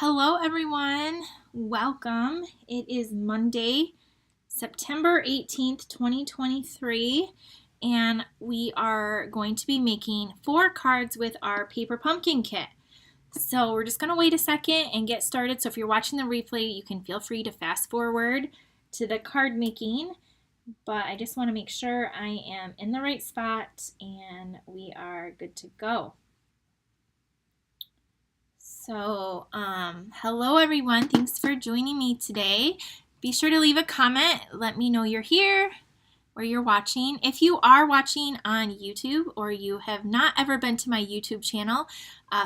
Hello everyone, welcome. It is Monday, September 18th, 2023, and we are going to be making 4 cards with our paper pumpkin kit. So we're just going to wait a second and get started. So if you're watching the replay, you can feel free to fast forward to the card making, but I just want to make sure I am in the right spot and we are good to go. So, hello everyone. Thanks for joining me today. Be sure to leave a comment. Let me know you're here, where you're watching. If you are watching on YouTube or you have not ever been to my YouTube channel,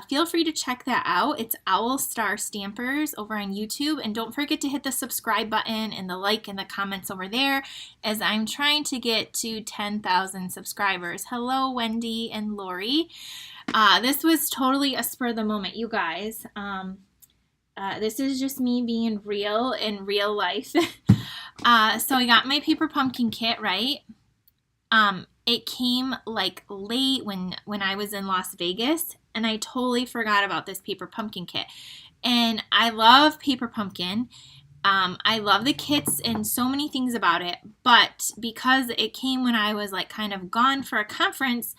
feel free to check that out. It's Owl Star Stampers over on YouTube. And don't forget to hit the subscribe button and the like and the comments over there, as I'm trying to get to 10,000 subscribers. Hello, Wendy and Lori. This was totally a spur of the moment, you guys. This is just me being real in real life. So I got my paper pumpkin kit, right? It came like late when I was in Las Vegas, and I totally forgot about this paper pumpkin kit. And I love paper pumpkin. I love the kits and so many things about it, but because it came when I was like kind of gone for a conference,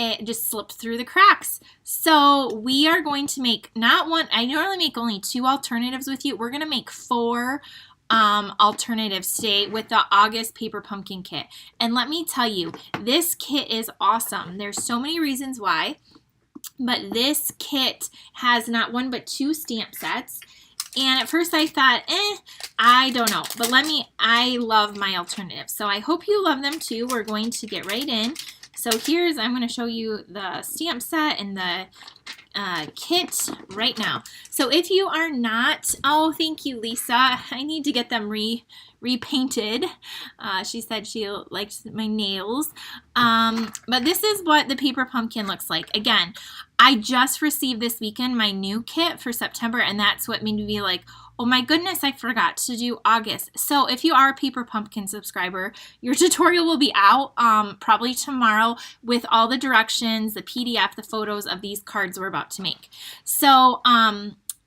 it just slipped through the cracks. So we are going to make not one, I normally make only 2 alternatives with you. We're going to make 4 alternatives today with the August paper pumpkin kit. And let me tell you, this kit is awesome. There's so many reasons why, but this kit has not 1 but 2 stamp sets. And at first I thought, I don't know, but I love my alternatives. So I hope you love them too. We're going to get right in. So I'm going to show you the stamp set and the kit right now. So if you are not, oh, thank you, Lisa. I need to get them repainted. She said she likes my nails. But this is what the paper pumpkin looks like. Again, I just received this weekend my new kit for September, and that's what made me be like, oh my goodness, I forgot to do August. So if you are a paper pumpkin subscriber, your tutorial will be out probably tomorrow with all the directions, the PDF, the photos of these cards we're about to make. So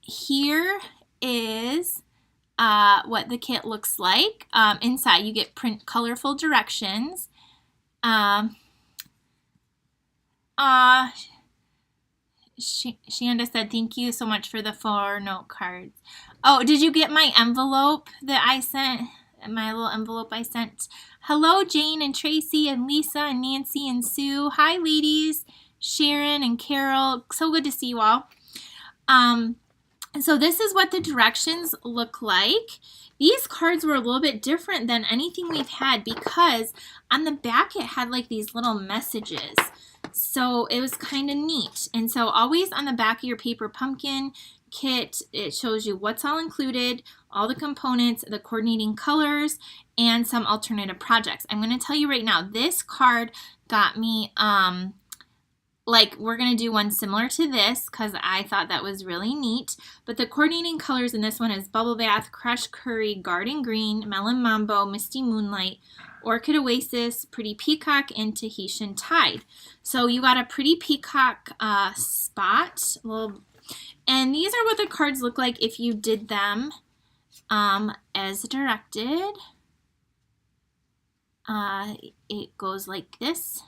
here is what the kit looks like. Inside you get print colorful directions. Shanda said, thank you so much for the 4 note cards. Oh, did you get my envelope that I sent? My little envelope I sent. Hello, Jane and Tracy and Lisa and Nancy and Sue. Hi, ladies. Sharon and Carol. So good to see you all. So this is what the directions look like. These cards were a little bit different than anything we've had because on the back it had like these little messages. So it was kind of neat. And so always on the back of your paper pumpkin kit, it shows you what's all included, all the components, the coordinating colors, and some alternative projects. I'm going to tell you right now, this card got me, we're going to do one similar to this because I thought that was really neat. But the coordinating colors in this one is Bubble Bath, Crushed Curry, Garden Green, Melon Mambo, Misty Moonlight, Orchid Oasis, Pretty Peacock, and Tahitian Tide. So you got a Pretty Peacock spot. And these are what the cards look like if you did them as directed. It goes like this.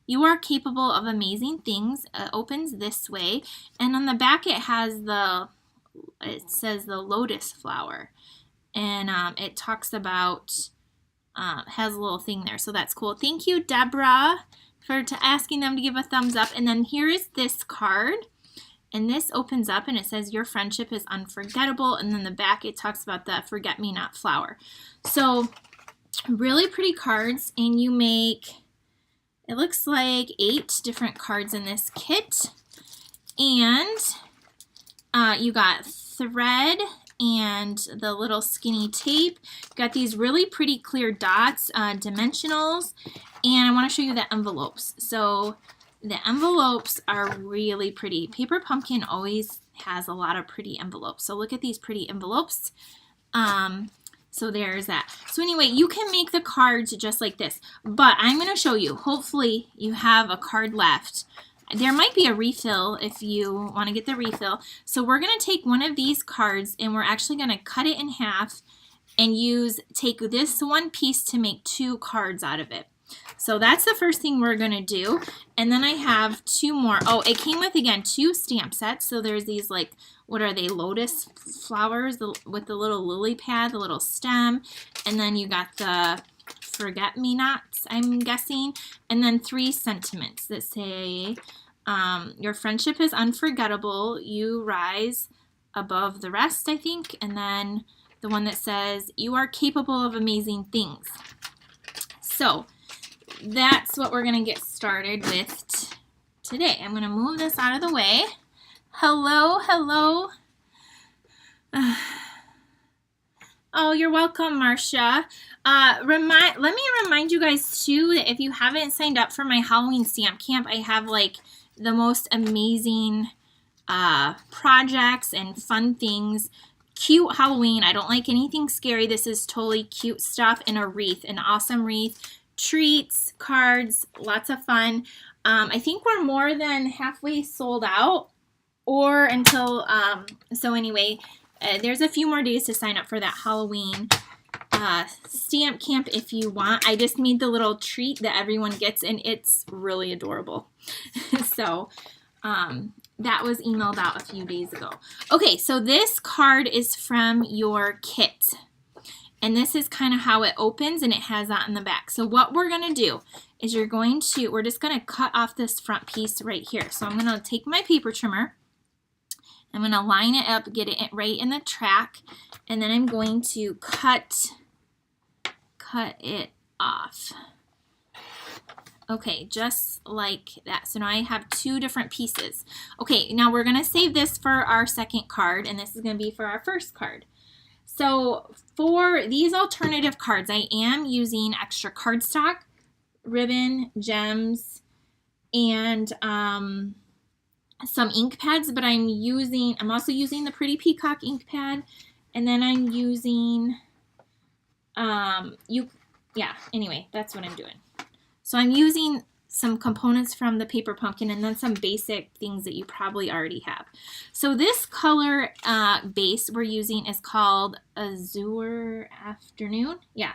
You are capable of amazing things. It opens this way. And on the back it says the lotus flower. And it talks about, has a little thing there. So that's cool. Thank you, Deborah, for asking them to give a thumbs up. And then here is this card. And this opens up and it says, your friendship is unforgettable. And then the back, it talks about the forget-me-not flower. So really pretty cards. And you make, it looks like 8 different cards in this kit. And you got thread and the little skinny tape. Got these really pretty clear dots, dimensionals. And I want to show you the envelopes. So the envelopes are really pretty. Paper Pumpkin always has a lot of pretty envelopes. So look at these pretty envelopes. So there's that. So anyway, you can make the cards just like this. But I'm going to show you. Hopefully you have a card left. There might be a refill if you want to get the refill. So we're going to take one of these cards and we're actually going to cut it in half and take this one piece to make 2 cards out of it. So that's the first thing we're going to do. And then I have 2 more. Oh, it came with, again, 2 stamp sets. So there's these, like, what are they, lotus flowers with the little lily pad, the little stem. And then you got the forget-me-nots, I'm guessing. And then 3 sentiments that say, your friendship is unforgettable. You rise above the rest, I think. And then the one that says, you are capable of amazing things. So that's what we're going to get started with today. I'm going to move this out of the way. Hello, hello. Oh, you're welcome, Marcia. Let me remind you guys, too, that if you haven't signed up for my Halloween stamp camp, I have, like, the most amazing projects and fun things. Cute Halloween. I don't like anything scary. This is totally cute stuff in a wreath, an awesome wreath. Treats, cards, lots of fun. I think we're more than halfway sold out, or until, so anyway, there's a few more days to sign up for that Halloween stamp camp if you want. I just made the little treat that everyone gets, and it's really adorable. So, that was emailed out a few days ago. Okay, so this card is from your kit. And this is kind of how it opens, and it has that in the back. So what we're going to do is we're just going to cut off this front piece right here. So I'm going to take my paper trimmer. I'm going to line it up, get it right in the track, and then I'm going to cut it off. Okay, just like that. So now I have 2 different pieces. Okay, now we're going to save this for our second card, and this is going to be for our first card. So for these alternative cards, I am using extra cardstock, ribbon, gems, and some ink pads, but I'm also using the Pretty Peacock ink pad, and then I'm using, anyway, that's what I'm doing. So I'm using some components from the paper pumpkin and then some basic things that you probably already have. So this color base we're using is called Azure Afternoon. Yeah,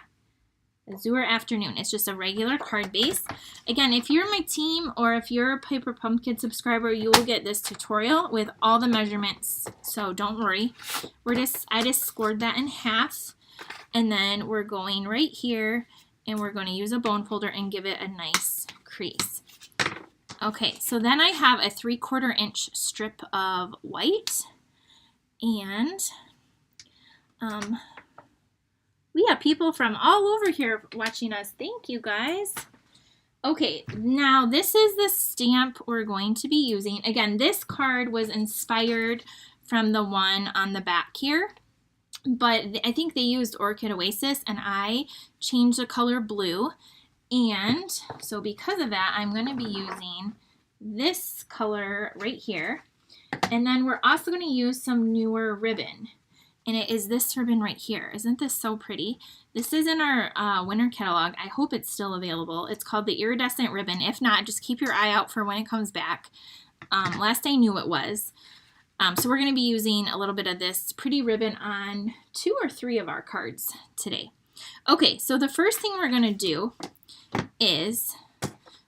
Azure Afternoon. It's just a regular card base. Again, if you're my team or if you're a Paper Pumpkin subscriber, you will get this tutorial with all the measurements. So don't worry. I just scored that in half, and then we're going right here and we're going to use a bone folder and give it a nice crease. Okay, so then I have a 3/4 inch strip of white, and we have people from all over here watching us. Thank you, guys. Okay, now this is the stamp we're going to be using. Again, this card was inspired from the one on the back here, but I think they used Orchid Oasis, and I changed the color blue. And so because of that, I'm going to be using this color right here. And then we're also going to use some newer ribbon. And it is this ribbon right here. Isn't this so pretty? This is in our winter catalog. I hope it's still available. It's called the Iridescent Ribbon. If not, just keep your eye out for when it comes back. Last I knew it was. So we're going to be using a little bit of this pretty ribbon on 2 or 3 of our cards today. Okay, so the first thing we're going to do is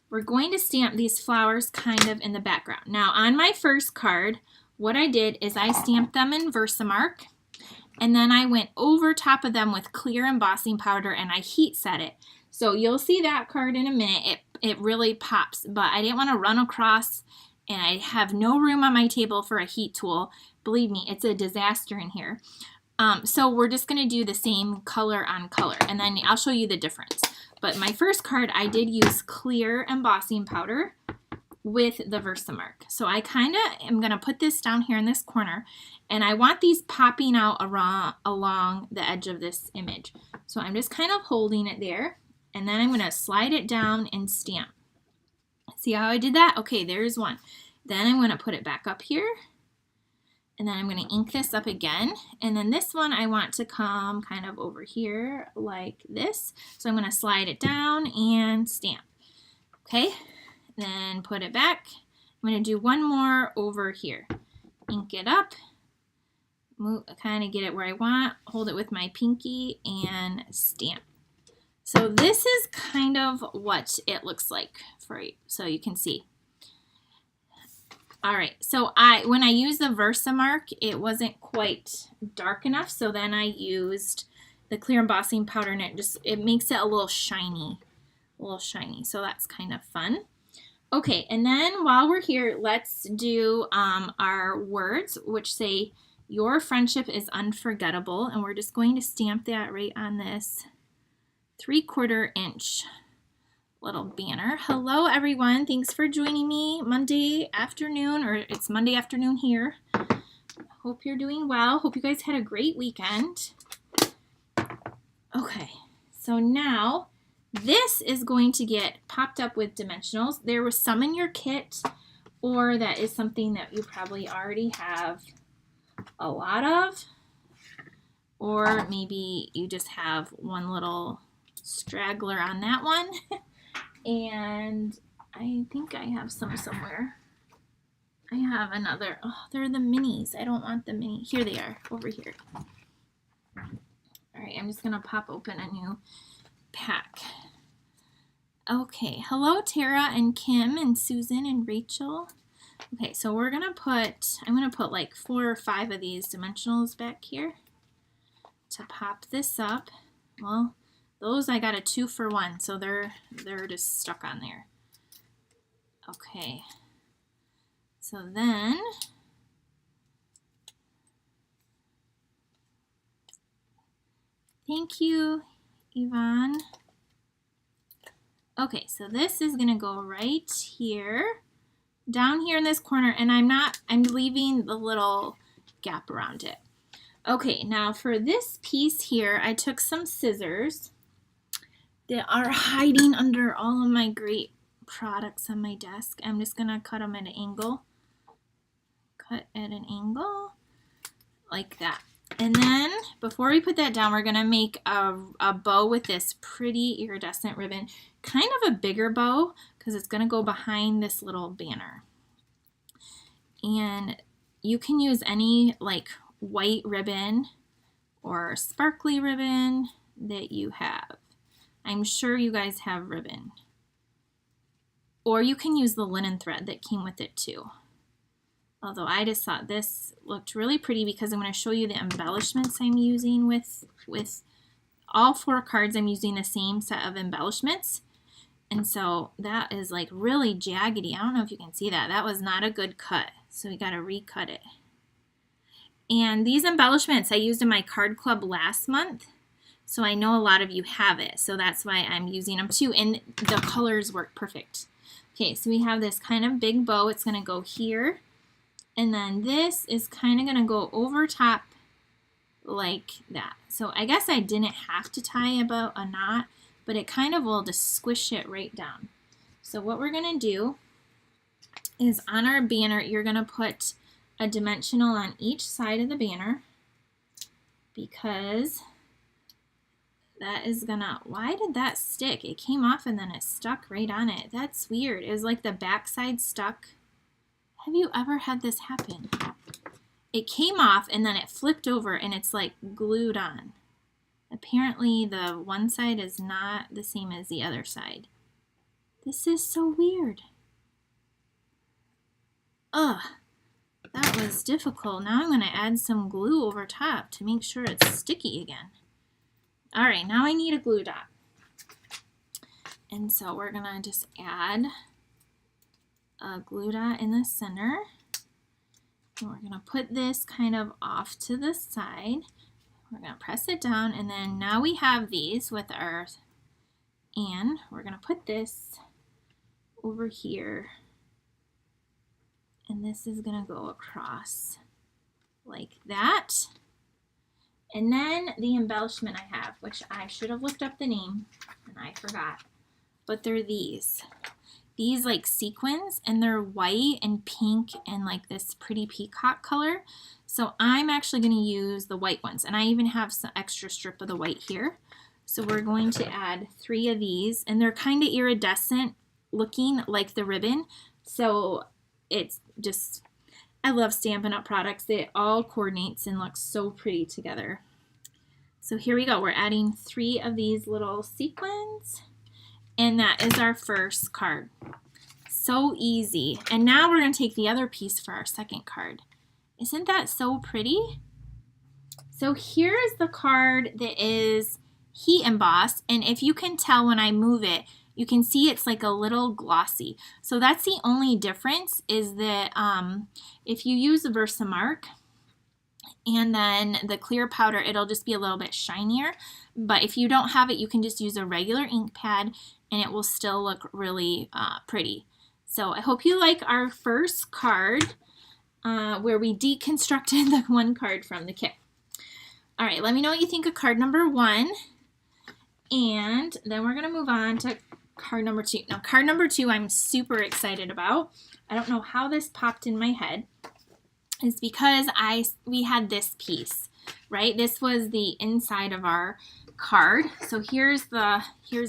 we're going to stamp these flowers kind of in the background. Now on my first card, what I did is I stamped them in Versamark, and then I went over top of them with clear embossing powder and I heat set it. So you'll see that card in a minute. It really pops, but I didn't want to run across, and I have no room on my table for a heat tool. Believe me, it's a disaster in here. So we're just going to do the same color on color, and then I'll show you the difference. But my first card, I did use clear embossing powder with the Versamark. So I kind of am going to put this down here in this corner, and I want these popping out along the edge of this image. So I'm just kind of holding it there, and then I'm going to slide it down and stamp. See how I did that? Okay, there's one. Then I'm going to put it back up here, and then I'm going to ink this up again. And then this one I want to come kind of over here like this. So I'm going to slide it down and stamp. Okay, then put it back I'm going to do one more over here. Ink it up, kind of get it where I want, hold it with my pinky, and stamp. So this is kind of what it looks like for you, so you can see. All right, so when I used the Versamark, it wasn't quite dark enough, so then I used the clear embossing powder, and it makes it a little shiny, so that's kind of fun. Okay, and then while we're here, let's do our words, which say, "Your friendship is unforgettable," and we're just going to stamp that right on this 3/4 inch little banner. Hello everyone, thanks for joining me Monday afternoon, or it's Monday afternoon here. Hope you're doing well. Hope you guys had a great weekend. Okay, so now this is going to get popped up with dimensionals. There was some in your kit, or that is something that you probably already have a lot of, or maybe you just have one little straggler on that one. And I think I have some somewhere. I have another. Oh, they're the minis. I don't want the mini. Here they are, over here. All right, I'm just gonna pop open a new pack. Okay, hello Tara and Kim and Susan and Rachel. Okay, so I'm gonna put like 4 or 5 of these dimensionals back here to pop this up. Well, those I got a 2 for 1, so they're just stuck on there. Okay, so then thank you, Yvonne. Okay, so this is gonna go right here, down here in this corner, and I'm leaving the little gap around it. Okay, now for this piece here, I took some scissors that are hiding under all of my great products on my desk. I'm just gonna cut them at an angle. Cut at an angle, like that. And then, before we put that down, we're gonna make a bow with this pretty iridescent ribbon. Kind of a bigger bow, because it's gonna go behind this little banner. And you can use any like white ribbon or sparkly ribbon that you have. I'm sure you guys have ribbon. Or you can use the linen thread that came with it too. Although I just thought this looked really pretty because I'm going to show you the embellishments I'm using with all 4 cards. I'm using the same set of embellishments. And so that is like really jaggedy. I don't know if you can see that. That was not a good cut. So we got to recut it. And these embellishments I used in my card club last month. So I know a lot of you have it. So that's why I'm using them too. And the colors work perfect. Okay, so we have this kind of big bow. It's going to go here. And then this is kind of going to go over top like that. So I guess I didn't have to tie about a knot, but it kind of will just squish it right down. So what we're going to do is on our banner, you're going to put a dimensional on each side of the banner, because that is gonna, why did that stick? It came off and then it stuck right on it. That's weird. It was like the back side stuck. Have you ever had this happen? It came off and then it flipped over and it's like glued on. Apparently the one side is not the same as the other side. This is so weird. Ugh, that was difficult. Now I'm gonna add some glue over top to make sure it's sticky again. All right, now I need a glue dot. And so we're gonna just add a glue dot in the center. And we're gonna put this kind of off to the side. We're gonna press it down, and then now we have these with our, and we're gonna put this over here. And this is gonna go across like that. And then the embellishment I have, which I should have looked up the name and I forgot, but they're these like sequins, and they're white and pink and like this pretty peacock color. So I'm actually going to use the white ones, and I even have some extra strip of the white here. So we're going to add 3 of these, and they're kind of iridescent looking like the ribbon. So it's just, I love Stampin' Up! Products. It all coordinates and looks so pretty together. So here we go. We're adding 3 of these little sequins, and that is our first card. So easy. And now we're going to take the other piece for our second card. Isn't that so pretty? So here is the card that is heat embossed, and if you can tell when I move it, you can see it's like a little glossy. So that's the only difference, is that if you use a Versamark and then the clear powder, it'll just be a little bit shinier. But if you don't have it, you can just use a regular ink pad and it will still look really pretty. So I hope you like our first card where we deconstructed the one card from the kit. All right, let me know what you think of card number 1. And then we're going to move on to card number 2. Now, card number 2 I'm super excited about. I don't know how this popped in my head. It's because we had this piece, right? This was the inside of our card. So here's the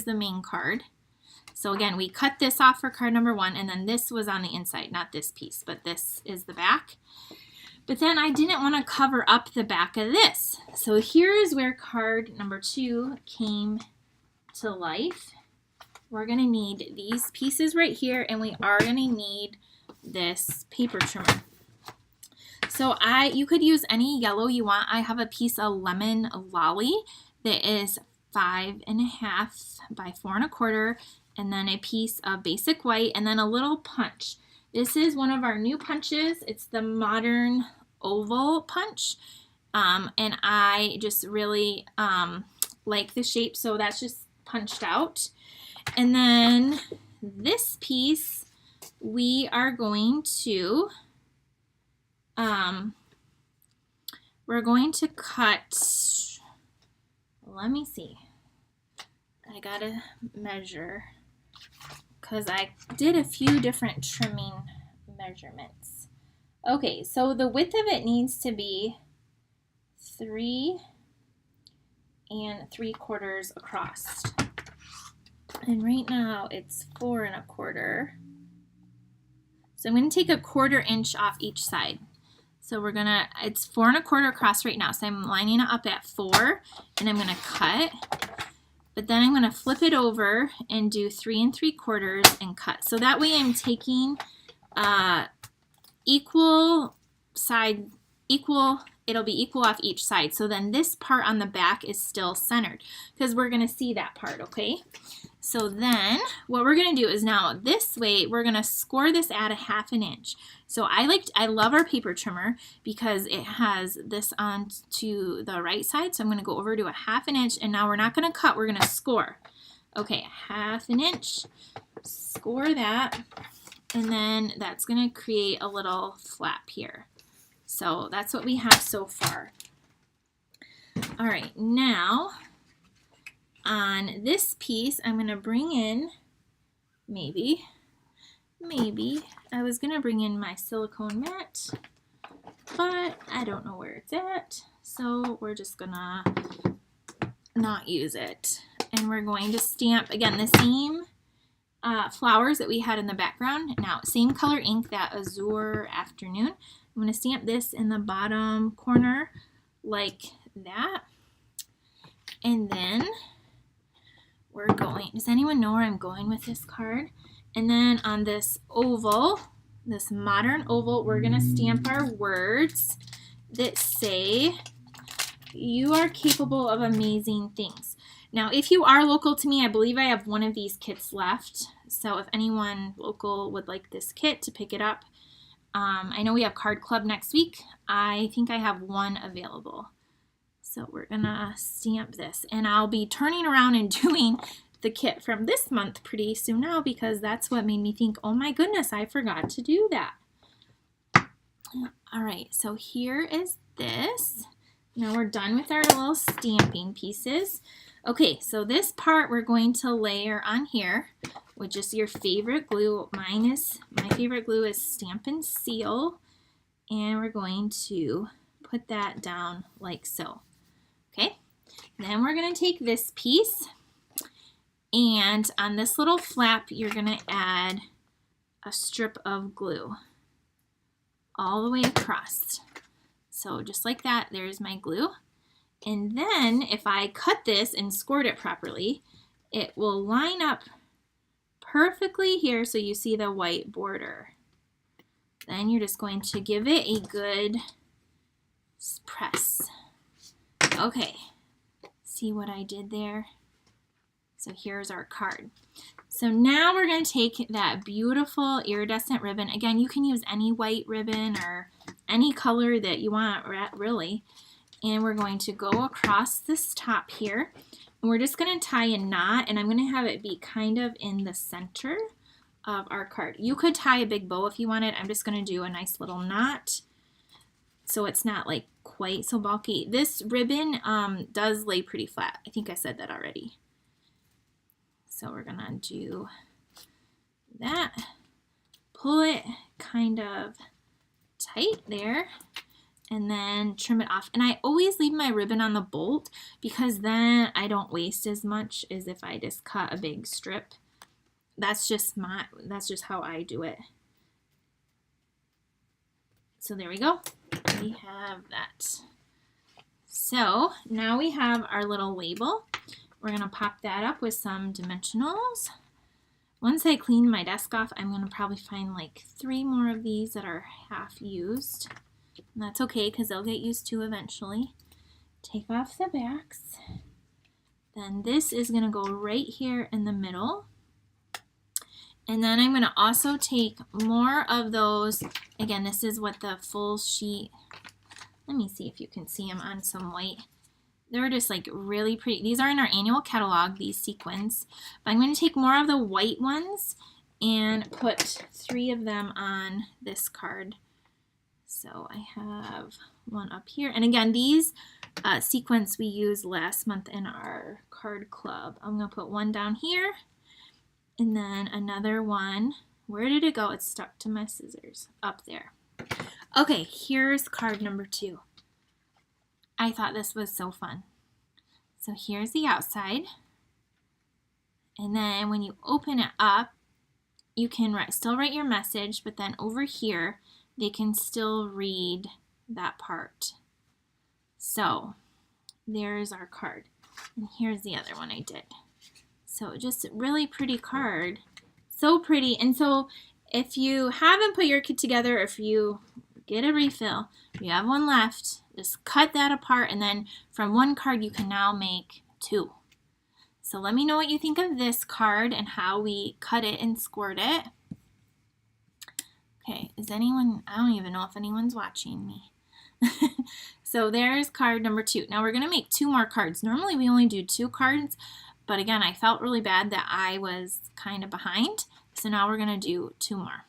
main card. So again, we cut this off for card number 1, and then this was on the inside, not this piece, but this is the back. But then I didn't want to cover up the back of this. So here's where card number 2 came to life. We're going to need these pieces right here, and we are going to need this paper trimmer. So you could use any yellow you want. I have a piece of lemon lolly that is 5.5 by 4.25, and then a piece of basic white, and then a little punch. This is one of our new punches. It's the modern oval punch, and I just really like the shape, so that's just punched out. And then this piece we are going to we're going to cut, let me see, I gotta measure because I did a few different trimming measurements. Okay, so the width of it needs to be 3 3/4 across. And right now it's 4 1/4. So I'm going to take 1/4 inch off each side. So we're gonna, it's 4 1/4 across right now. So I'm lining it up at 4, and I'm gonna cut. But then I'm gonna flip it over and do 3 3/4 and cut. So that way I'm taking equal side, it'll be equal off each side. So then this part on the back is still centered because we're gonna see that part, okay? So then what we're gonna do is now this way, we're gonna score this at 1/2 inch. So I love our paper trimmer because it has this on to the right side. So I'm gonna go over to 1/2 inch, and now we're not gonna cut, we're gonna score. Okay, 1/2 inch, score that, and then that's gonna create a little flap here. So that's what we have so far. All right, now on this piece, I'm gonna bring in, maybe, I was gonna bring in my silicone mat, but I don't know where it's at. So we're just gonna not use it. And we're going to stamp, again, the same flowers that we had in the background. Now, same color ink, that Azure Afternoon. I'm going to stamp this in the bottom corner like that. And then we're going, does anyone know where I'm going with this card? And then on this oval, this modern oval, we're going to stamp our words that say, "You are capable of amazing things." Now, if you are local to me, I believe I have one of these kits left. So if anyone local would like this kit to pick it up, I know we have Card Club next week. I think I have one available. So we're gonna stamp this, and I'll be turning around and doing the kit from this month pretty soon now, because that's what made me think, oh my goodness, I forgot to do that. All right, so here is this. Now we're done with our little stamping pieces. Okay, so this part we're going to layer on here with just your favorite glue. My favorite glue is Stampin' Seal, and we're going to put that down like so. Okay, then we're going to take this piece, and on this little flap you're going to add a strip of glue. all the way across. So just like that, there's my glue. And then if I cut this and scored it properly, it will line up perfectly here so you see the white border. Then you're just going to give it a good press. Okay, see what I did there? So here's our card. So now we're going to take that beautiful iridescent ribbon. Again, you can use any white ribbon or any color that you want, really. And we're going to go across this top here. And we're just going to tie a knot, and I'm going to have it be kind of in the center of our card. You could tie a big bow if you wanted. I'm just going to do a nice little knot so it's not like quite so bulky. This ribbon does lay pretty flat. I think I said that already. So we're going to do that. Pull it kind of tight there. And then trim it off. And I always leave my ribbon on the bolt because then I don't waste as much as if I just cut a big strip. That's just how I do it. So there we go. We have that. So now we have our little label. We're going to pop that up with some dimensionals. Once I clean my desk off, I'm going to probably find like 3 more of these that are half used. And that's okay because they'll get used to eventually. Take off the backs. Then this is going to go right here in the middle. And then I'm going to also take more of those. Again, this is what the full sheet. Let me see if you can see them on some white. They're just like really pretty. These are in our annual catalog, these sequins. But I'm going to take more of the white ones and put 3 of them on this card. So I have one up here. And again, these sequins we used last month in our card club. I'm going to put one down here and then another one. Where did it go? It's stuck to my scissors. Up there. Okay, here's card number 2. I thought this was so fun. So here's the outside. And then when you open it up, you can still write your message, but then over here, they can still read that part. So there's our card. And here's the other one I did. So just a really pretty card. So pretty. And so if you haven't put your kit together, if you get a refill, if you have one left, just cut that apart, and then from one card you can now make 2. So let me know what you think of this card and how we cut it and scored it. Okay, is anyone, I don't even know if anyone's watching me. So there's card number 2. Now we're going to make 2 more cards. Normally we only do 2 cards, but again, I felt really bad that I was kind of behind. So now we're going to do 2 more.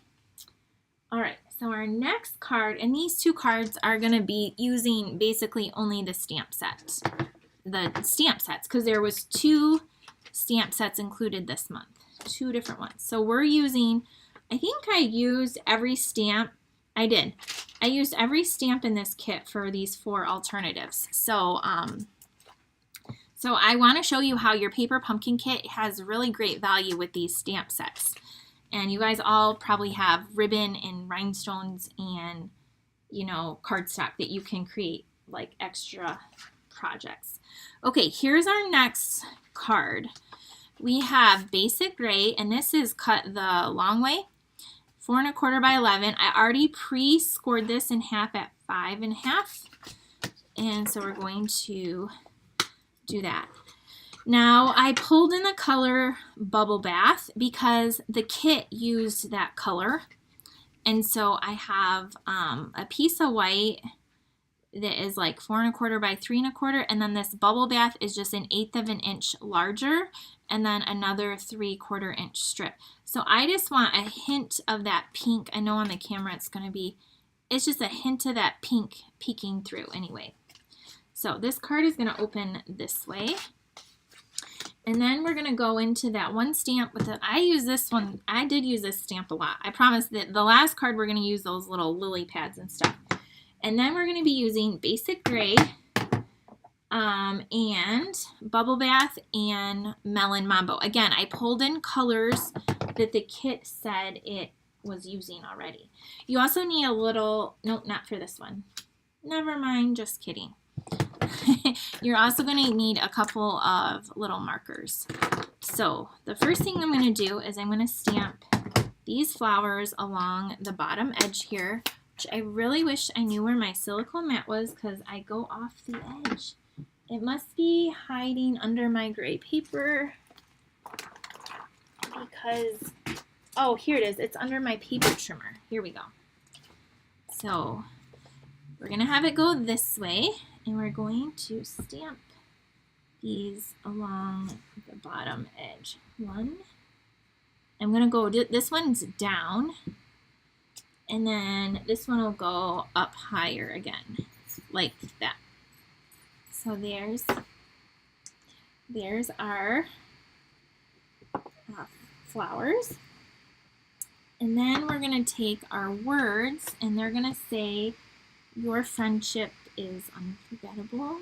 All right, so our next card, and these 2 cards are going to be using basically only the stamp sets. The stamp sets, because there was 2 stamp sets included this month. 2 different ones. So we're using, I think I used every stamp. I did. I used every stamp in this kit for these 4 alternatives. So I want to show you how your paper pumpkin kit has really great value with these stamp sets. And you guys all probably have ribbon and rhinestones and, you know, cardstock that you can create like extra projects. Okay, here's our next card. We have basic gray, and this is cut the long way, 4 1/4 by 11. I already pre-scored this in half at 5 1/2, and so we're going to do that. Now I pulled in the color Bubble Bath because the kit used that color, and so I have a piece of white that is like 4 1/4 by 3 1/4, and then this Bubble Bath is just 1/8 of an inch larger, and then another 3/4 inch strip. So I just want a hint of that pink. I know on the camera it's just a hint of that pink peeking through anyway. So this card is going to open this way. And then we're going to go into that one stamp with it. I use this one. I did use this stamp a lot. I promise that the last card we're going to use those little lily pads and stuff. And then we're going to be using basic gray and Bubble Bath and Melon Mambo. Again, I pulled in colors that the kit said it was using already. You also need a little, nope, not for this one. Never mind, just kidding. You're also going to need a couple of little markers. So the first thing I'm going to do is I'm going to stamp these flowers along the bottom edge here, which I really wish I knew where my silicone mat was because I go off the edge. It must be hiding under my gray paper because, oh, here it is. It's under my paper trimmer. Here we go. So we're going to have it go this way, and we're going to stamp these along the bottom edge. One. I'm going to go, this one's down, and then this one will go up higher again, like that. So there's our flowers. And then we're going to take our words, and they're going to say, "Your friendship is unforgettable."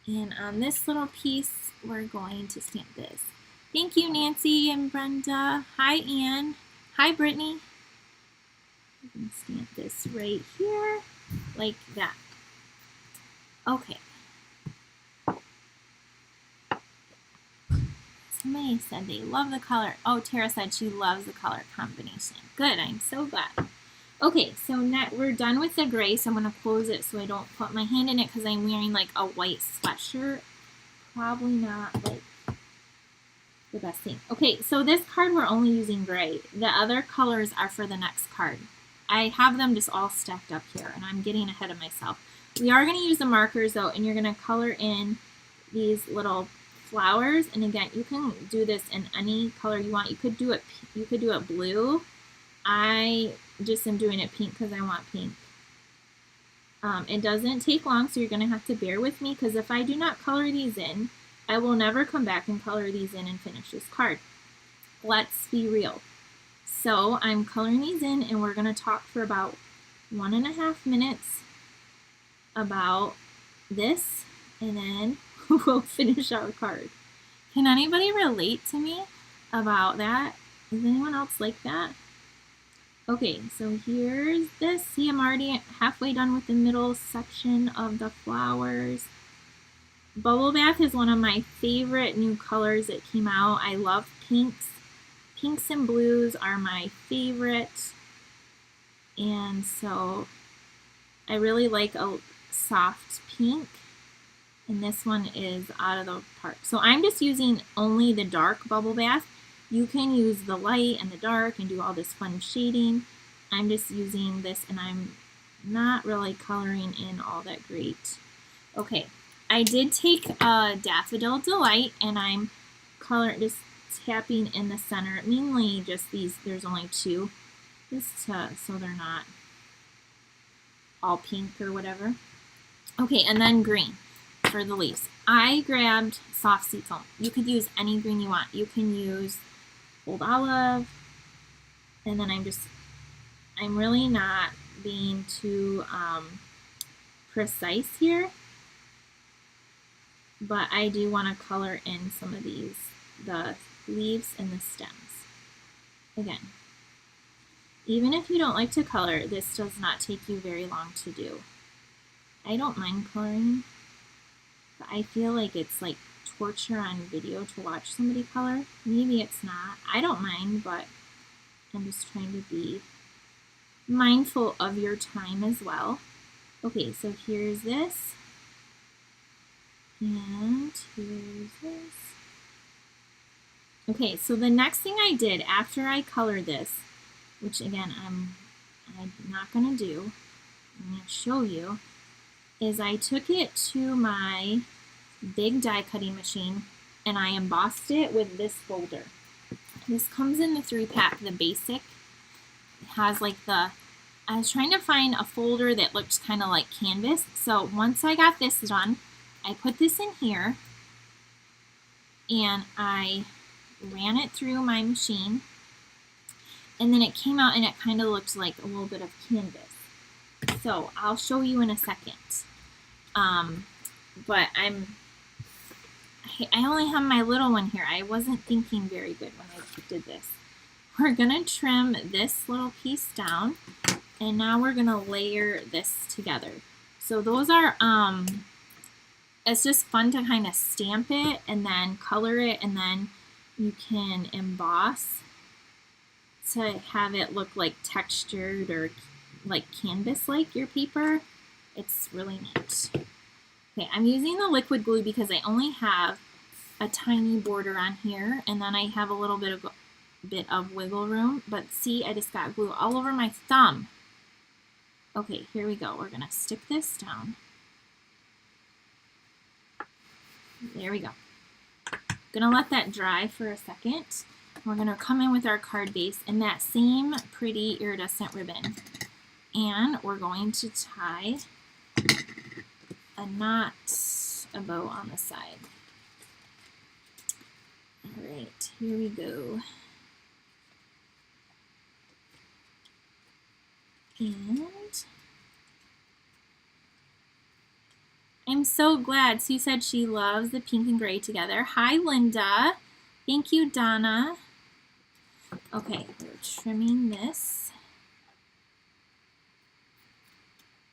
And on this little piece, we're going to stamp this. Thank you, Nancy and Brenda. Hi, Ann. Hi, Brittany. You can stamp this right here, like that. Okay. Somebody said they love the color. Oh, Tara said she loves the color combination. Good, I'm so glad. Okay, so now we're done with the gray, so I'm going to close it so I don't put my hand in it because I'm wearing like a white sweatshirt. Probably not like the best thing. Okay, so this card we're only using gray. The other colors are for the next card. I have them just all stacked up here, and I'm getting ahead of myself. We are going to use the markers though, and you're going to color in these little flowers. And again, you can do this in any color you want. You could do it blue. I just am doing it pink because I want pink. It doesn't take long, so you're going to have to bear with me because if I do not color these in, I will never come back and color these in and finish this card. Let's be real. So I'm coloring these in, and we're going to talk for about 1.5 minutes about this, and then we'll finish our card. Can anybody relate to me about that? Is anyone else like that? Okay, so here's this. See, I'm already halfway done with the middle section of the flowers. Bubble Bath is one of my favorite new colors that came out. I love pinks. Pinks and blues are my favorite. And so I really like a soft pink. And this one is out of the park. So I'm just using only the dark Bubble Bath. You can use the light and the dark and do all this fun shading. I'm just using this, and I'm not really coloring in all that great. Okay, I did take a Daffodil Delight, and I'm just tapping in the center, mainly just these, there's only two, just so they're not all pink or whatever. Okay, and then green for the leaves. I grabbed soft seafoam. You could use any green you want. You can use Old Olive, and then I'm really not being too precise here, but I do want to color in some of these, the leaves and the stems. Again, even if you don't like to color, this does not take you very long to do. I don't mind coloring, but I feel like it's like torture on video to watch somebody color. Maybe it's not. I don't mind, but I'm just trying to be mindful of your time as well. Okay, so here's this, and here's this. Okay, so the next thing I did after I colored this, which again I'm not going to do, I'm going to show you, is I took it to my big die cutting machine, and I embossed it with this folder. This comes in the 3-pack, the basic. It has like I was trying to find a folder that looks kind of like canvas. So once I got this done, I put this in here, and I ran it through my machine, and then it came out and it kind of looked like a little bit of canvas. So I'll show you in a second. But I only have my little one here. I wasn't thinking very good when I did this. we're gonna trim this little piece down, and now we're gonna layer this together. So those are, it's just fun to kind of stamp it and then color it, and then you can emboss to have it look like textured or like canvas-like your paper. It's really neat. Okay, I'm using the liquid glue because I only have a tiny border on here, and then I have a little bit of wiggle room. But see, I just got glue all over my thumb. Okay, here we go. We're gonna stick this down. There we go. Gonna let that dry for a second. We're gonna come in with our card base and that same pretty iridescent ribbon. And we're going to tie a knot, a bow on the side. All right, here we go. And I'm so glad Sue said she loves the pink and gray together. Hi, Linda. Thank you, Donna. Okay, we're trimming this.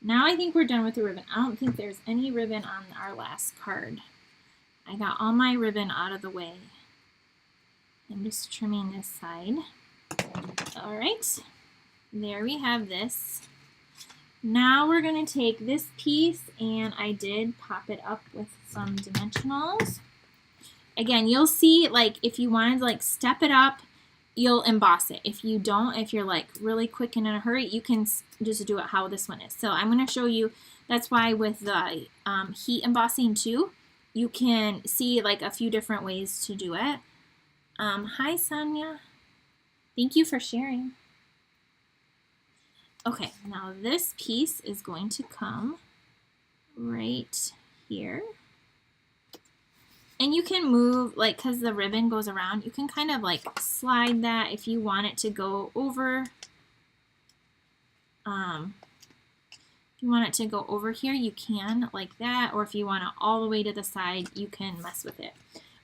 Now I think we're done with the ribbon. I don't think there's any ribbon on our last card. I got all my ribbon out of the way. I'm just trimming this side. All right, there we have this. Now we're going to take this piece, and I did pop it up with some dimensionals. Again, you'll see, like, if you wanted to like step it up, you'll emboss it. If you don't, if you're like really quick and in a hurry, you can just do it how this one is. So I'm going to show you. That's why with the heat embossing too, you can see like a few different ways to do it. Hi, Sonia. Thank you for sharing. Okay, now this piece is going to come right here. And you can move, like, because the ribbon goes around, you can kind of like slide that if you want it to go over. If you want it to go over here, you can, like that. Or if you want it all the way to the side, you can mess with it.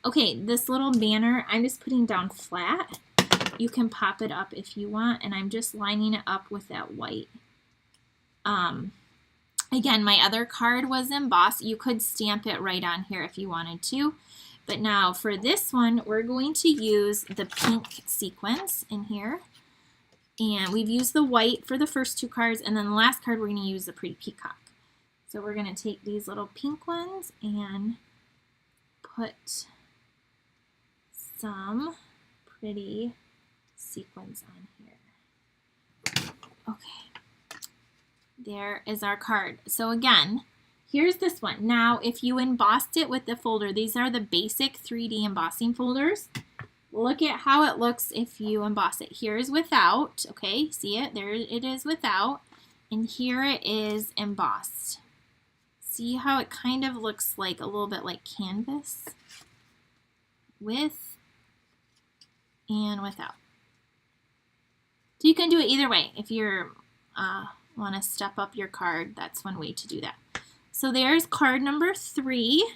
Okay, this little banner, I'm just putting down flat. You can pop it up if you want, and I'm just lining it up with that white. Again, my other card was embossed. You could stamp it right on here if you wanted to. But now for this one, we're going to use the pink sequins in here. And we've used the white for the first two cards, and then the last card we're going to use the pretty peacock. So we're going to take these little pink ones and put some pretty sequins on here. Okay, there is our card. So again, here's this one. Now, if you embossed it with the folder, these are the basic 3D embossing folders. Look at how it looks if you emboss it. Here's without, okay, see it? There it is without, and here it is embossed. See how it kind of looks like a little bit like canvas? With and without. So you can do it either way. If you're want to step up your card, that's one way to do that. So there's card number 3,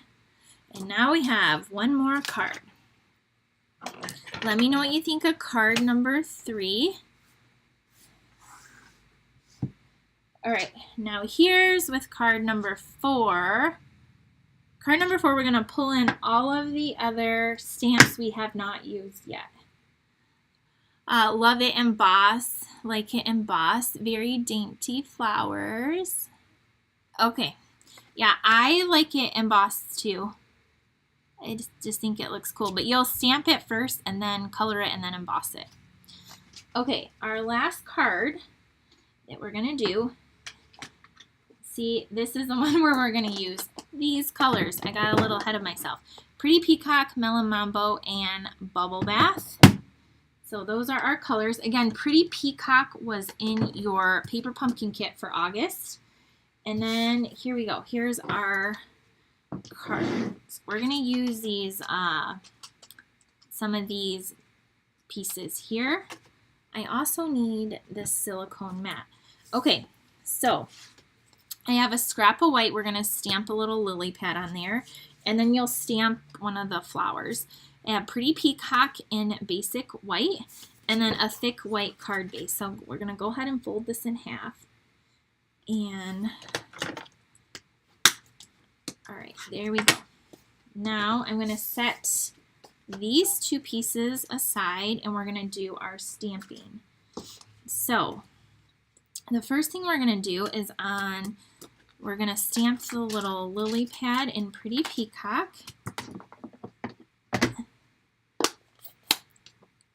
and now we have one more card. Let me know what you think of card number 3. All right, now here's with card number 4. Card number 4, we're going to pull in all of the other stamps we have not used yet. Love it emboss, like it embossed, very dainty flowers. Okay, yeah, I like it embossed too. I just think it looks cool, but you'll stamp it first and then color it and then emboss it. Okay, our last card that we're gonna do, see, this is the one where we're gonna use these colors. I got a little ahead of myself. Pretty Peacock, Melon Mambo, and Bubble Bath. So those are our colors. Again, Pretty Peacock was in your paper pumpkin kit for August. And then here we go. Here's our cards. We're going to use these, some of these pieces here. I also need this silicone mat. Okay, so I have a scrap of white. We're going to stamp a little lily pad on there. And then you'll stamp one of the flowers. I have Pretty Peacock in basic white, and then a thick white card base. So we're going to go ahead and fold this in half. And all right, there we go. Now I'm going to set these two pieces aside and we're going to do our stamping. So the first thing we're going to do is we're going to stamp the little lily pad in Pretty Peacock.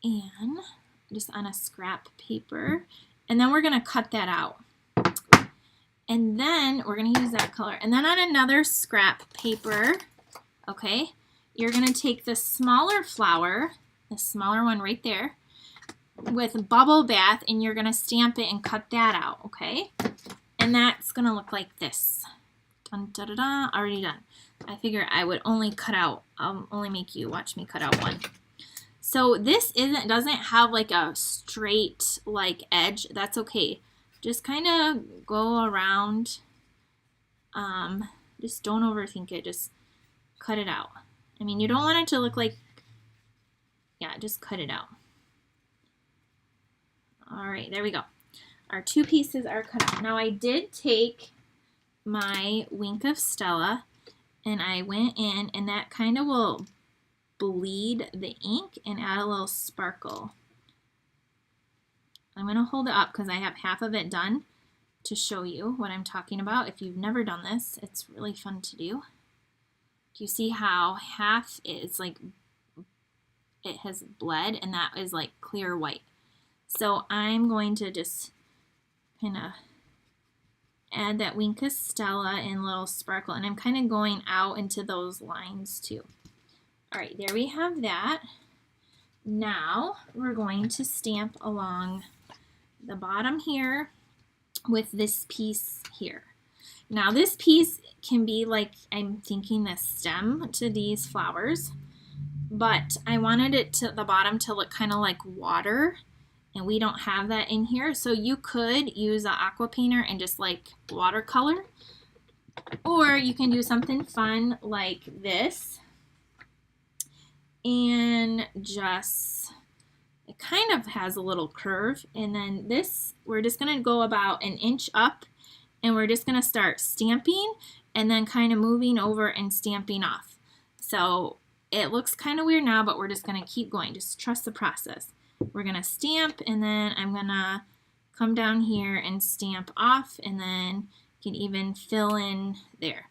And just on a scrap paper. And then we're going to cut that out. And then we're going to use that color. And then on another scrap paper, okay, you're going to take the smaller flower, the smaller one right there, with Bubble Bath, and you're going to stamp it and cut that out, okay? And that's going to look like this. Dun, da, da, da, already done. I figure I would only cut out, I'll only make you watch me cut out one. So this doesn't have like a straight like edge. That's okay. Just kind of go around. Just don't overthink it. Just cut it out. I mean, you don't want it to look like, yeah, just cut it out. All right, there we go. Our two pieces are cut out. Now I did take my Wink of Stella and I went in, and that kind of will bleed the ink and add a little sparkle. I'm going to hold it up because I have half of it done to show you what I'm talking about. If you've never done this, it's really fun to do. Do you see how half is like, it has bled and that is like clear white? So I'm going to just kind of add that Wink of Stella and little sparkle, and I'm kind of going out into those lines too. All right, there we have that. Now we're going to stamp along the bottom here with this piece here. Now this piece can be like, I'm thinking the stem to these flowers, but I wanted it to the bottom to look kind of like water, and we don't have that in here. So you could use an aqua painter and just like watercolor, or you can do something fun like this. And just, it kind of has a little curve, and then this, we're just going to go about an inch up, and we're just going to start stamping and then kind of moving over and stamping off. So it looks kind of weird now, but we're just going to keep going. Just trust the process. We're going to stamp, and then I'm going to come down here and stamp off, and then you can even fill in there.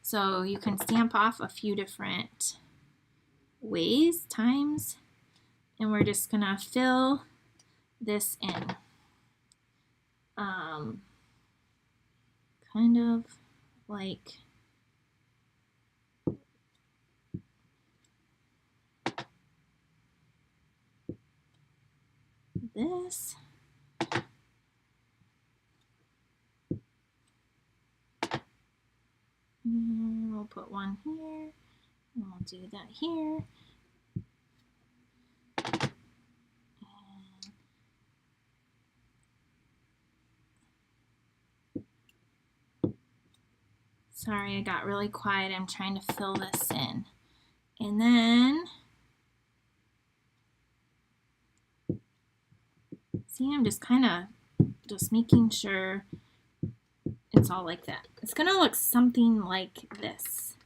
So you can stamp off a few different times, and we're just gonna fill this in, kind of like this. And we'll put one here, and we'll do that here. Sorry, I got really quiet. I'm trying to fill this in. And then, see, I'm just kind of just making sure it's all like that. It's going to look something like this.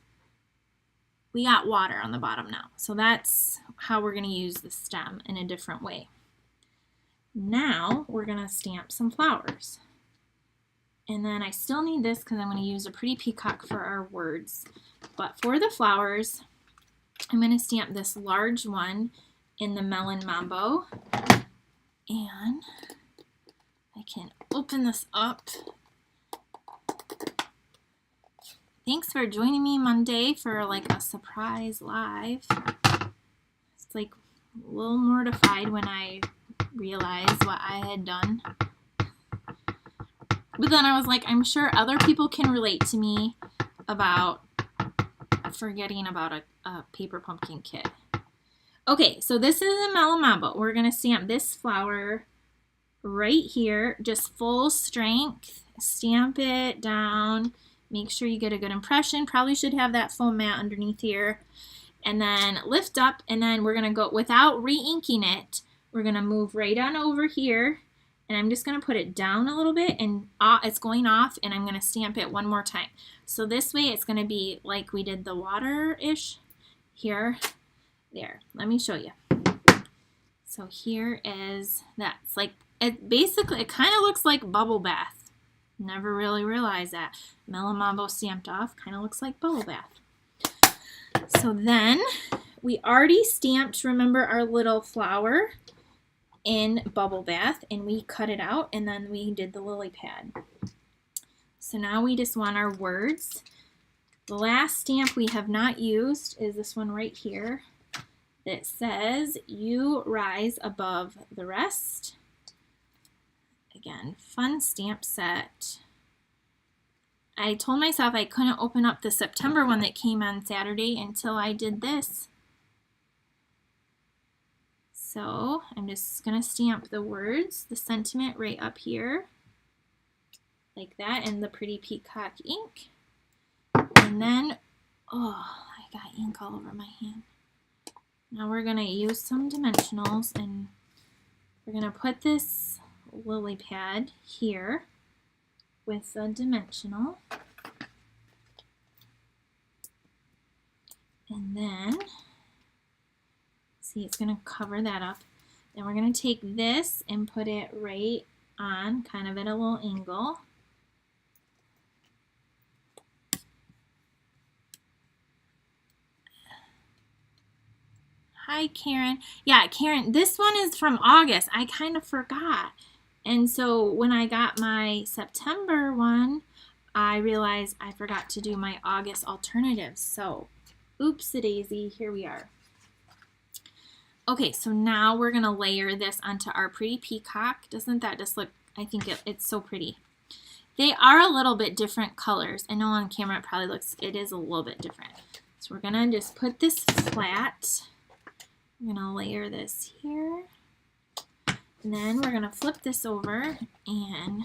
We got water on the bottom now. So that's how we're going to use the stem in a different way. Now we're going to stamp some flowers. And then I still need this because I'm going to use a Pretty Peacock for our words. But for the flowers, I'm going to stamp this large one in the Melon Mambo. And I can open this up. Thanks for joining me Monday for like a surprise live. It's like a little mortified when I realized what I had done. But then I was like, I'm sure other people can relate to me about forgetting about a paper pumpkin kit. Okay, so this is a Melon Mambo. We're going to stamp this flower right here, just full strength. Stamp it down. Make sure you get a good impression. Probably should have that foam mat underneath here. And then lift up, and then we're going to go, without re-inking it, we're going to move right on over here, and I'm just going to put it down a little bit, and it's going off, and I'm going to stamp it one more time. So this way it's going to be like we did the water-ish here, there. Let me show you. So here is that. It's like, it kind of looks like bubble bath. Never really realized that. Melamabo stamped off, kind of looks like bubble bath. So then we already stamped, remember, our little flower in bubble bath, and we cut it out, and then we did the lily pad. So now we just want our words. The last stamp we have not used is this one right here that says, "You rise above the rest." Again, fun stamp set. I told myself I couldn't open up the September one that came on Saturday until I did this. So I'm just going to stamp the words, the sentiment right up here, like that, in the pretty peacock ink. And then, oh, I got ink all over my hand. Now we're going to use some dimensionals, and we're going to put this lily pad here with a dimensional. And then, see, it's going to cover that up. Then we're going to take this and put it right on, kind of at a little angle. Hi, Karen. Yeah, Karen, this one is from August. I kind of forgot. And so when I got my September one, I realized I forgot to do my August alternatives. So, oops-a-daisy, here we are. Okay, so now we're going to layer this onto our pretty peacock. Doesn't that just look, I think it's so pretty. They are a little bit different colors. I know on camera it probably looks, it is a little bit different. So we're going to just put this flat. We're going to layer this here. And then we're going to flip this over and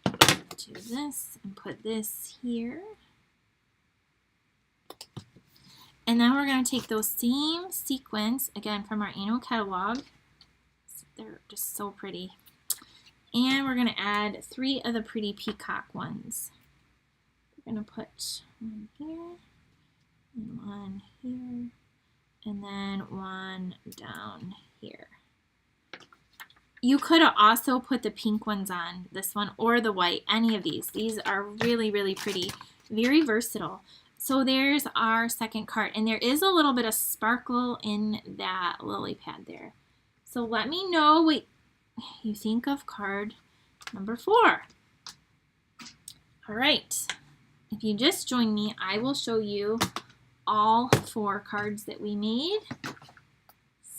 do this and put this here. And then we're going to take those same sequins, again, from our annual catalog. They're just so pretty. And we're going to add 3 of the pretty peacock ones. We're going to put one here, and one here, and then one down here. You could have also put the pink ones on, this one, or the white, any of these. These are really, really pretty, very versatile. So there's our second card, and there is a little bit of sparkle in that lily pad there. So let me know what you think of card number 4. All right, if you just joined me, I will show you all 4 cards that we made.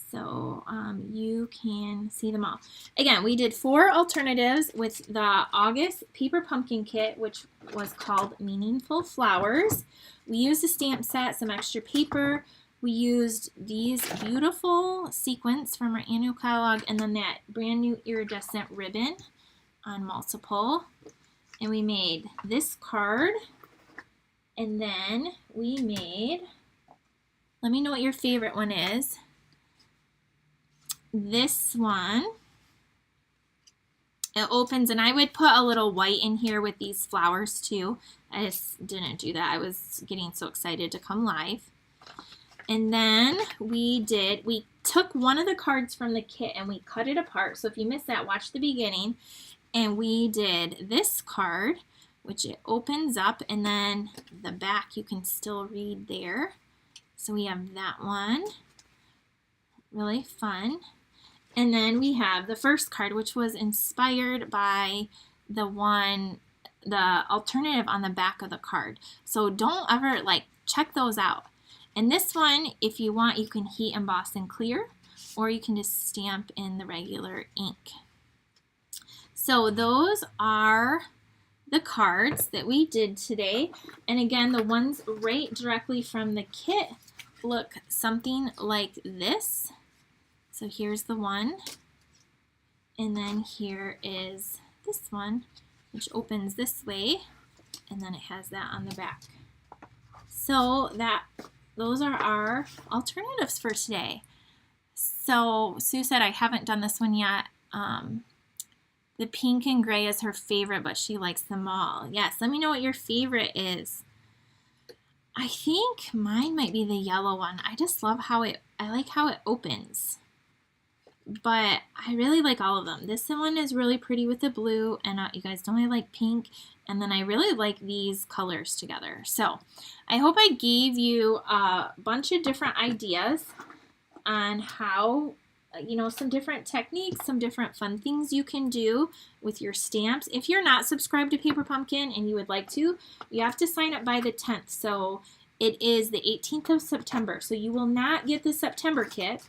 So you can see them all. Again, we did 4 alternatives with the August Paper Pumpkin Kit, which was called Meaningful Flowers. We used a stamp set, some extra paper. We used these beautiful sequins from our annual catalog, and then that brand new iridescent ribbon on multiple. And we made this card. And then we made, let me know what your favorite one is. This one, it opens, and I would put a little white in here with these flowers too. I just didn't do that. I was getting so excited to come live. And then we took one of the cards from the kit and we cut it apart. So if you missed that, watch the beginning. And we did this card, which it opens up, and then the back you can still read there. So we have that one. Really fun. And then we have the first card, which was inspired by the alternative on the back of the card. So don't ever, check those out. And this one, if you want, you can heat emboss and clear, or you can just stamp in the regular ink. So those are the cards that we did today. And again, the ones right directly from the kit look something like this. So here's the one, and then here is this one, which opens this way, and then it has that on the back. So those are our alternatives for today. So Sue said, I haven't done this one yet. The pink and gray is her favorite, but she likes them all. Yes, let me know what your favorite is. I think mine might be the yellow one. I just love I like how it opens. But I really like all of them. This one is really pretty with the blue, and you guys know I like pink, and then I really like these colors together. So I hope I gave you a bunch of different ideas on how, some different techniques, some different fun things you can do with your stamps. If you're not subscribed to Paper Pumpkin and you would like to, you have to sign up by the 10th. So it is the 18th of September. So you will not get the September kit,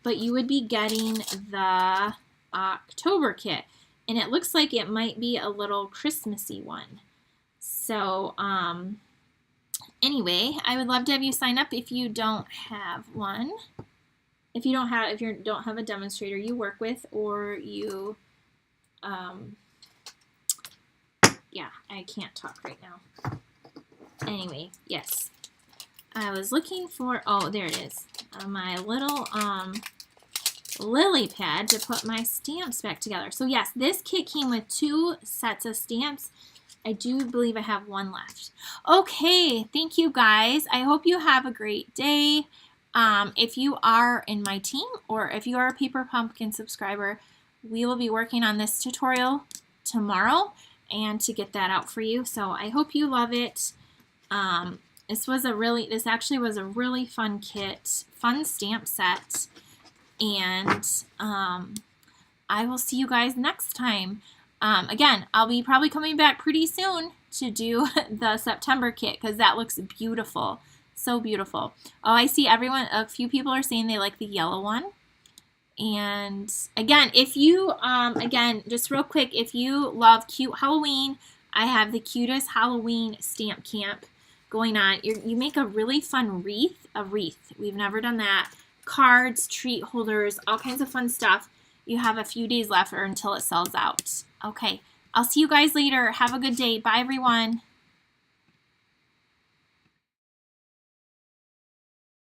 but you would be getting the October kit. And it looks like it might be a little Christmassy one. So anyway, I would love to have you sign up if you don't have one. If you don't have a demonstrator you work with, or you, yeah, I can't talk right now. Anyway, yes. I was looking for, oh, there it is, my little lily pad to put my stamps back together. So yes, this kit came with 2 sets of stamps. I do believe I have one left. Okay, thank you guys. I hope you have a great day. If you are in my team, or if you are a Paper Pumpkin subscriber, we will be working on this tutorial tomorrow and to get that out for you. So I hope you love it. This actually was a really fun kit, fun stamp set, and I will see you guys next time. Again, I'll be probably coming back pretty soon to do the September kit, because that looks beautiful. So beautiful. Oh, I see a few people are saying they like the yellow one. And again, if you, just real quick, if you love cute Halloween, I have the cutest Halloween stamp camp going on. You make a really fun wreath. We've never done that. Cards, treat holders, all kinds of fun stuff. You have a few days left or until it sells out. Okay, I'll see you guys later. Have a good day. Bye, everyone.